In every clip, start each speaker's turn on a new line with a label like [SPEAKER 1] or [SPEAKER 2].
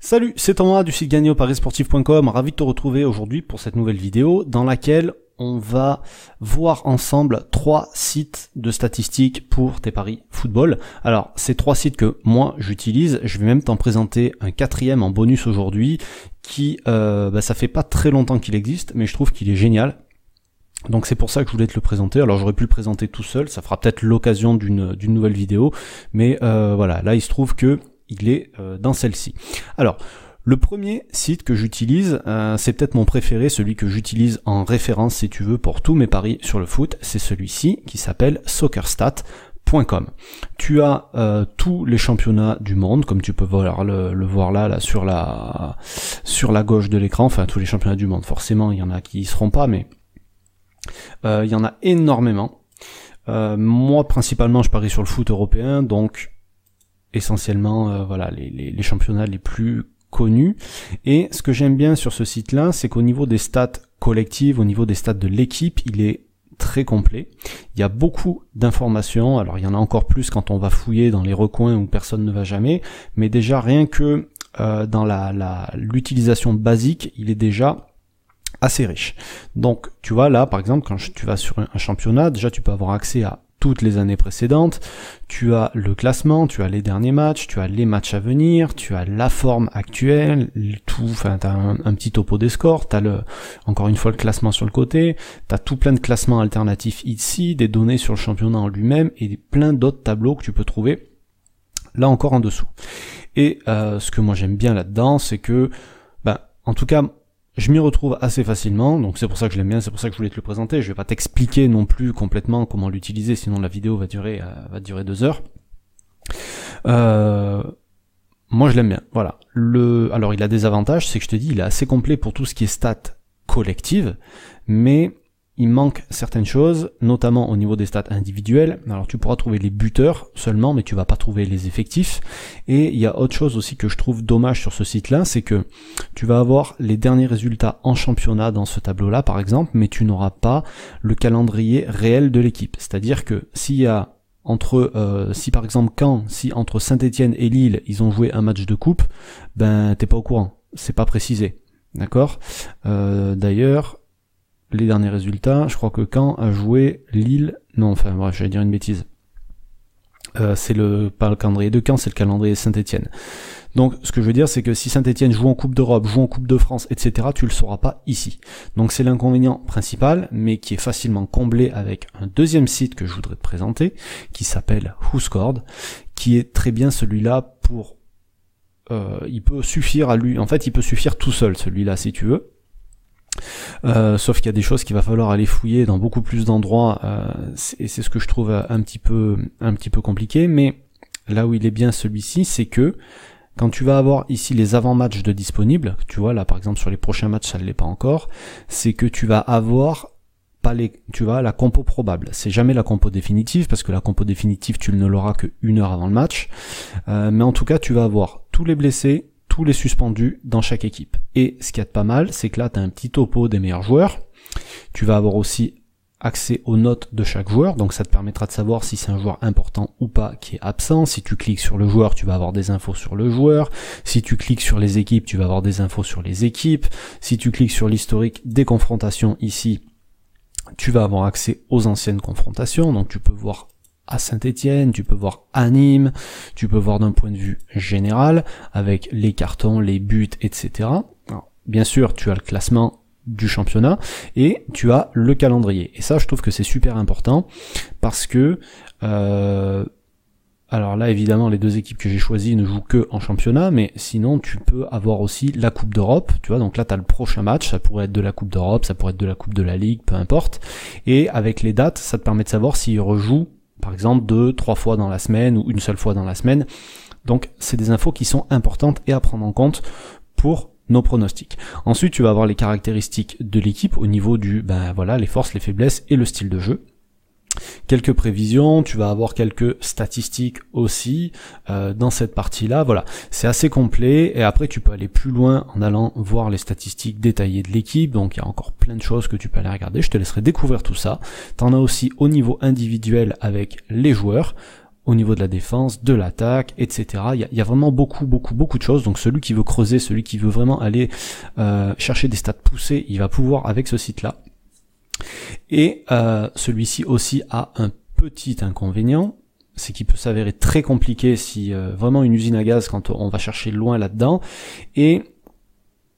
[SPEAKER 1] Salut, c'est Thomas du site gagnéoparisportif.com, ravi de te retrouver aujourd'hui pour cette nouvelle vidéo dans laquelle on va voir ensemble 3 sites de statistiques pour tes paris football. Alors, ces 3 sites que moi j'utilise, je vais même t'en présenter un 4e en bonus aujourd'hui qui, ça fait pas très longtemps qu'il existe, mais je trouve qu'il est génial. Donc c'est pour ça que je voulais te le présenter. Alors j'aurais pu le présenter tout seul, ça fera peut-être l'occasion d'une nouvelle vidéo, mais voilà, là il se trouve que il est dans celle-ci. Alors, le premier site que j'utilise, c'est peut-être mon préféré, celui que j'utilise en référence si tu veux pour tous mes paris sur le foot, c'est celui-ci qui s'appelle soccerstat.com. Tu as tous les championnats du monde, comme tu peux voir le voir là sur la gauche de l'écran, enfin tous les championnats du monde. Forcément, il y en a qui y seront pas, mais il y en a énormément. Moi, principalement, je parie sur le foot européen, donc essentiellement voilà les championnats les plus connus. Et ce que j'aime bien sur ce site-là, c'est qu'au niveau des stats collectives, au niveau des stats de l'équipe, il est très complet. Il y a beaucoup d'informations. Alors il y en a encore plus quand on va fouiller dans les recoins où personne ne va jamais, mais déjà rien que dans l'utilisation basique, il est déjà assez riche. Donc tu vois là par exemple quand tu vas sur un championnat, déjà tu peux avoir accès à toutes les années précédentes, tu as le classement, tu as les derniers matchs, tu as les matchs à venir, tu as la forme actuelle, tout, enfin t'as un petit topo des scores, t'as encore une fois le classement sur le côté, t'as tout plein de classements alternatifs ici, des données sur le championnat en lui-même et plein d'autres tableaux que tu peux trouver là encore en dessous. Et ce que moi j'aime bien là-dedans, c'est que, en tout cas, je m'y retrouve assez facilement, donc c'est pour ça que je l'aime bien, c'est pour ça que je voulais te le présenter. Je vais pas t'expliquer non plus complètement comment l'utiliser, sinon la vidéo va durer 2 heures. Moi je l'aime bien, voilà. Alors il a des avantages, c'est que je te dis, il est assez complet pour tout ce qui est stats collectives, mais il manque certaines choses, notamment au niveau des stats individuelles. Alors tu pourras trouver les buteurs seulement, mais tu vas pas trouver les effectifs. Et il y a autre chose aussi que je trouve dommage sur ce site-là, c'est que tu vas avoir les derniers résultats en championnat dans ce tableau-là, par exemple, mais tu n'auras pas le calendrier réel de l'équipe. C'est-à-dire que s'il y a si par exemple entre Saint-Étienne et Lille, ils ont joué un match de coupe, t'es pas au courant. C'est pas précisé. D'accord? D'ailleurs, les derniers résultats, je crois que Caen a joué Lille, non, enfin bref, j'allais dire une bêtise. C'est pas le calendrier de Caen, c'est le calendrier Saint-Étienne. Donc ce que je veux dire, c'est que si Saint-Étienne joue en Coupe d'Europe, joue en Coupe de France, etc., tu le sauras pas ici. Donc c'est l'inconvénient principal, mais qui est facilement comblé avec un deuxième site que je voudrais te présenter, qui s'appelle WhoScored, qui est très bien celui-là pour... il peut suffire à lui, en fait il peut suffire tout seul celui-là si tu veux. Sauf qu'il y a des choses qu'il va falloir aller fouiller dans beaucoup plus d'endroits, et c'est ce que je trouve un petit peu compliqué, mais là où il est bien celui-ci, c'est que quand tu vas avoir ici les avant-matchs de disponibles, tu vois là par exemple sur les prochains matchs ça ne l'est pas encore, c'est que tu vas avoir la compo probable. C'est jamais la compo définitive, parce que la compo définitive tu ne l'auras que 1 heure avant le match, mais en tout cas tu vas avoir tous les blessés, tous les suspendus dans chaque équipe. Et ce qu'il y a de pas mal, c'est que là, tu as un petit topo des meilleurs joueurs. Tu vas avoir aussi accès aux notes de chaque joueur, donc ça te permettra de savoir si c'est un joueur important ou pas qui est absent. Si tu cliques sur le joueur, tu vas avoir des infos sur le joueur. Si tu cliques sur les équipes, tu vas avoir des infos sur les équipes. Si tu cliques sur l'historique des confrontations ici, tu vas avoir accès aux anciennes confrontations, donc tu peux voir à Saint-Étienne, tu peux voir à Nîmes, tu peux voir d'un point de vue général, avec les cartons, les buts, etc. Alors, bien sûr, tu as le classement du championnat, et tu as le calendrier. Et ça, je trouve que c'est super important, parce que, alors là, évidemment, les 2 équipes que j'ai choisies ne jouent que en championnat, mais sinon, tu peux avoir aussi la Coupe d'Europe, tu vois, donc là, tu as le prochain match, ça pourrait être de la Coupe d'Europe, ça pourrait être de la Coupe de la Ligue, peu importe, et avec les dates, ça te permet de savoir s'ils rejouent par exemple 2-3 fois dans la semaine ou une seule fois dans la semaine. Donc c'est des infos qui sont importantes et à prendre en compte pour nos pronostics. Ensuite tu vas avoir les caractéristiques de l'équipe au niveau du les forces, les faiblesses et le style de jeu. Quelques prévisions, tu vas avoir quelques statistiques aussi dans cette partie-là. Voilà, c'est assez complet, et après tu peux aller plus loin en allant voir les statistiques détaillées de l'équipe. Donc il y a encore plein de choses que tu peux aller regarder, je te laisserai découvrir tout ça. T'en as aussi au niveau individuel avec les joueurs. au niveau de la défense, de l'attaque, etc. Il y a vraiment beaucoup de choses. Donc celui qui veut creuser, celui qui veut vraiment aller chercher des stats poussées, il va pouvoir avec ce site-là. Et celui-ci aussi a un petit inconvénient, c'est qu'il peut s'avérer très compliqué si vraiment une usine à gaz quand on va chercher loin là-dedans. Et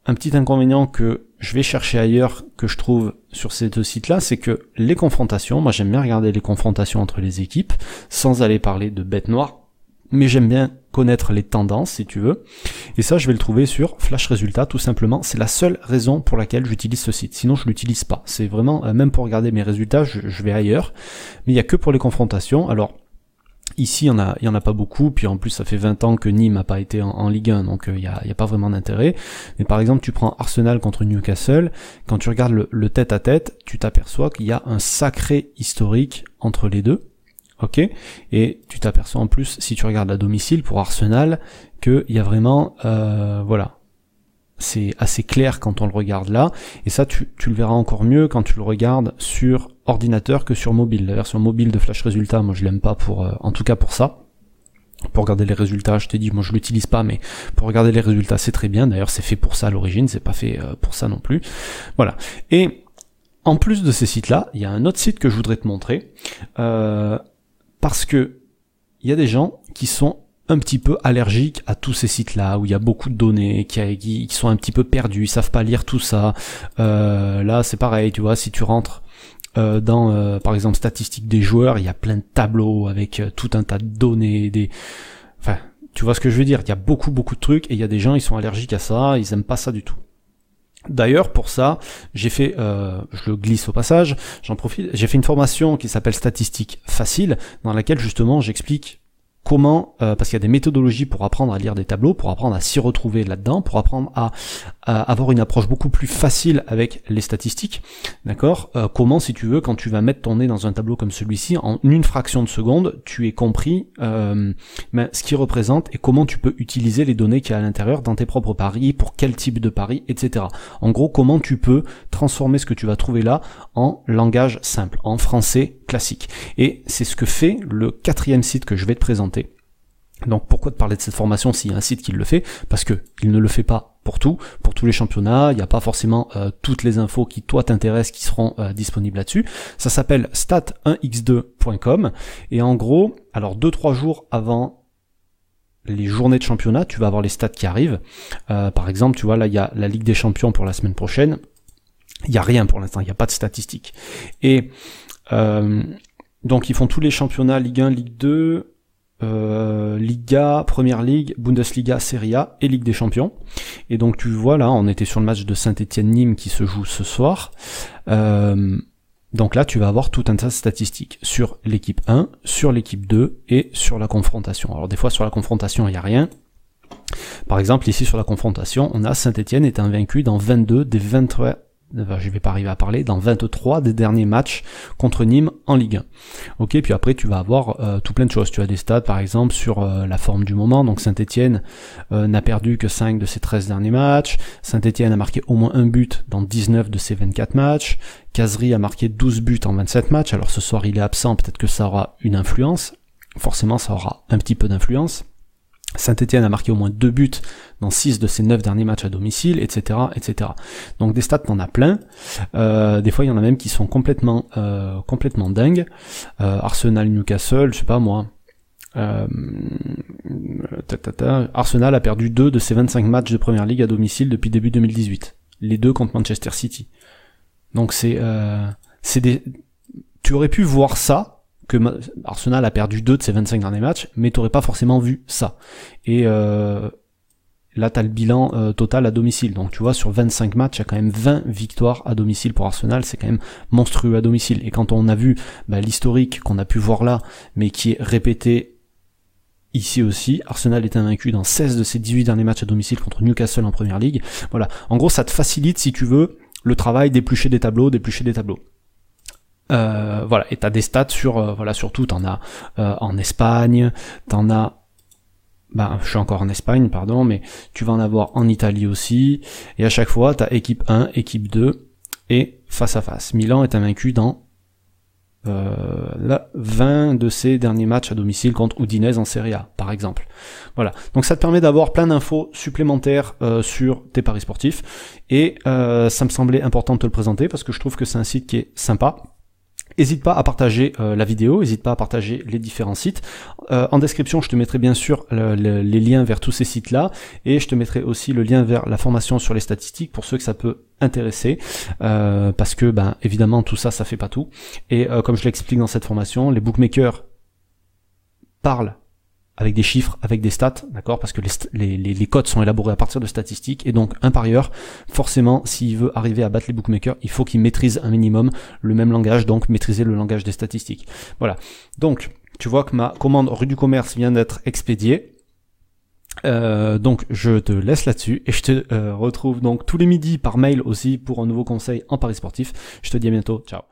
[SPEAKER 1] un petit inconvénient que je vais chercher ailleurs, que je trouve sur ces deux sites-là, c'est que les confrontations, moi j'aime bien regarder les confrontations entre les équipes, sans aller parler de bêtes noires, mais j'aime bien connaître les tendances, si tu veux. Et ça, je vais le trouver sur Flash Résultats, tout simplement. C'est la seule raison pour laquelle j'utilise ce site. Sinon, je l'utilise pas. C'est vraiment, même pour regarder mes résultats, je vais ailleurs. Mais il y a que pour les confrontations. Alors, ici, il y en a pas beaucoup, puis en plus, ça fait 20 ans que Nîmes n'a pas été en Ligue 1, donc il y a pas vraiment d'intérêt. Mais par exemple, tu prends Arsenal contre Newcastle, quand tu regardes le tête-à-tête, tu t'aperçois qu'il y a un sacré historique entre les deux. Ok, et tu t'aperçois en plus, si tu regardes à domicile pour Arsenal, qu'il y a vraiment, voilà, c'est assez clair quand on le regarde là, et ça tu le verras encore mieux quand tu le regardes sur ordinateur que sur mobile. La version mobile de Flash Résultats, moi je l'aime pas en tout cas pour ça. Pour regarder les résultats, je t'ai dit, moi je l'utilise pas, mais pour regarder les résultats c'est très bien. D'ailleurs c'est fait pour ça à l'origine, c'est pas fait pour ça non plus. Voilà. Et en plus de ces sites-là, il y a un autre site que je voudrais te montrer. Parce que il y a des gens qui sont un petit peu allergiques à tous ces sites-là, où il y a beaucoup de données, qui sont un petit peu perdus, ils savent pas lire tout ça. Là, c'est pareil, tu vois, si tu rentres dans, par exemple, statistiques des joueurs, il y a plein de tableaux avec tout un tas de données, enfin, tu vois ce que je veux dire, il y a beaucoup de trucs, et il y a des gens, ils sont allergiques à ça, ils aiment pas ça du tout. D'ailleurs, pour ça, j'ai fait, je le glisse au passage, j'en profite, j'ai fait une formation qui s'appelle Statistiques Faciles, dans laquelle justement j'explique comment, parce qu'il y a des méthodologies pour apprendre à lire des tableaux, pour apprendre à s'y retrouver là-dedans, pour apprendre à avoir une approche beaucoup plus facile avec les statistiques, d'accord. Comment, si tu veux, quand tu vas mettre ton nez dans un tableau comme celui-ci, en une fraction de seconde, tu aies compris ce qu'il représente et comment tu peux utiliser les données qu'il y a à l'intérieur dans tes propres paris, pour quel type de paris, etc. En gros, comment tu peux transformer ce que tu vas trouver là en langage simple, en français classique. Et c'est ce que fait le 4e site que je vais te présenter. Donc pourquoi te parler de cette formation s'il y a un site qui le fait? Parce que il ne le fait pas pour tous les championnats, il n'y a pas forcément toutes les infos qui toi t'intéressent qui seront disponibles là-dessus. Ça s'appelle stat1x2.com, et en gros, alors 2-3 jours avant les journées de championnat, tu vas avoir les stats qui arrivent. Par exemple, tu vois, là il y a la Ligue des Champions pour la semaine prochaine, il n'y a rien pour l'instant, il n'y a pas de statistiques. Et donc ils font tous les championnats, Ligue 1, Ligue 2, Liga, Première Ligue, Bundesliga, Serie A et Ligue des Champions. Et donc tu vois là, on était sur le match de Saint-Étienne-Nîmes qui se joue ce soir. Donc là, tu vas avoir tout un tas de statistiques sur l'équipe 1, sur l'équipe 2 et sur la confrontation. Alors des fois sur la confrontation, il n'y a rien. Par exemple, ici sur la confrontation, on a Saint-Étienne est invaincu dans 22 des 23, je vais pas arriver à parler, dans 23 des derniers matchs contre Nîmes en Ligue 1. Ok, puis après tu vas avoir tout plein de choses. Tu as des stats par exemple sur la forme du moment. Donc Saint-Étienne n'a perdu que 5 de ses 13 derniers matchs. Saint-Étienne a marqué au moins un but dans 19 de ses 24 matchs. Cazerie a marqué 12 buts en 27 matchs. Alors ce soir il est absent, peut-être que ça aura une influence. Forcément ça aura un petit peu d'influence. Saint-Étienne a marqué au moins 2 buts dans 6 de ses 9 derniers matchs à domicile, etc., etc. Donc des stats, t'en as plein. Des fois, il y en a même qui sont complètement dingues. Arsenal, Newcastle, je sais pas moi. Arsenal a perdu 2 de ses 25 matchs de Première Ligue à domicile depuis début 2018. Les 2 contre Manchester City. Donc c'est des... Tu aurais pu voir ça, que Arsenal a perdu 2 de ses 25 derniers matchs, mais t'aurais pas forcément vu ça. Et là, t'as le bilan total à domicile. Donc tu vois, sur 25 matchs, il y a quand même 20 victoires à domicile pour Arsenal. C'est quand même monstrueux à domicile. Et quand on a vu l'historique qu'on a pu voir là, mais qui est répété ici aussi, Arsenal est invaincu dans 16 de ses 18 derniers matchs à domicile contre Newcastle en Première Ligue. Voilà. En gros, ça te facilite, si tu veux, le travail d'éplucher des tableaux. Voilà, et t'as des stats sur, surtout t'en as en Espagne, t'en as, je suis encore en Espagne, pardon, mais tu vas en avoir en Italie aussi, et à chaque fois t'as équipe 1, équipe 2, et face à face. Milan est invaincu dans 20 de ses derniers matchs à domicile contre Udinese en Serie A, par exemple. Voilà. Donc ça te permet d'avoir plein d'infos supplémentaires sur tes paris sportifs, et ça me semblait important de te le présenter parce que je trouve que c'est un site qui est sympa. N'hésite pas à partager la vidéo, n'hésite pas à partager les différents sites. En description, je te mettrai bien sûr les liens vers tous ces sites-là, et je te mettrai aussi le lien vers la formation sur les statistiques pour ceux que ça peut intéresser, parce que évidemment tout ça, ça fait pas tout. Et comme je l'explique dans cette formation, les bookmakers parlent avec des chiffres, avec des stats, d'accord, parce que les cotes sont élaborés à partir de statistiques, et donc un parieur, forcément, s'il veut arriver à battre les bookmakers, il faut qu'il maîtrise un minimum le même langage, donc maîtriser le langage des statistiques. Voilà. Donc, tu vois que ma commande rue du commerce vient d'être expédiée. Donc je te laisse là-dessus, et je te retrouve donc tous les midis par mail aussi pour un nouveau conseil en paris sportif. Je te dis à bientôt, ciao.